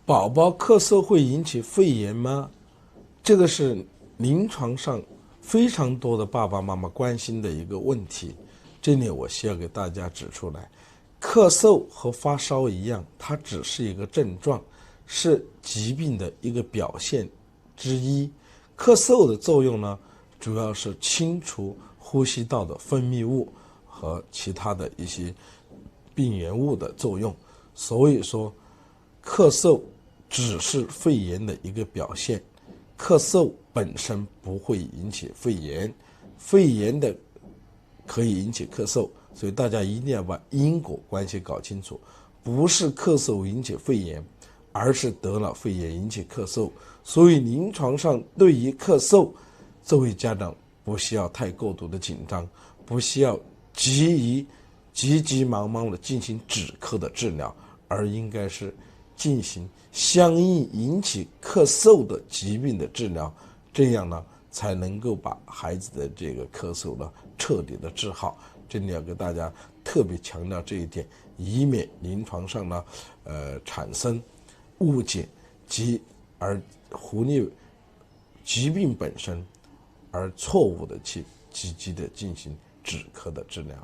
宝宝咳嗽会引起肺炎吗？这个是临床上非常多的爸爸妈妈关心的一个问题。这里我需要给大家指出来，咳嗽和发烧一样，它只是一个症状，是疾病的一个表现之一。咳嗽的作用呢，主要是清除呼吸道的分泌物和其他的一些病原物的作用。所以说，咳嗽只是肺炎的一个表现，咳嗽本身不会引起肺炎，肺炎的可以引起咳嗽，所以大家一定要把因果关系搞清楚，不是咳嗽引起肺炎，而是得了肺炎引起咳嗽。所以临床上对于咳嗽，这位家长不需要太过度的紧张，不需要急忙的进行止咳的治疗，而应该是进行相应引起咳嗽的疾病的治疗，这样呢才能够把孩子的这个咳嗽呢彻底的治好。这里要给大家特别强调这一点，以免临床上呢产生误解而忽略疾病本身，而错误的去积极的进行止咳的治疗。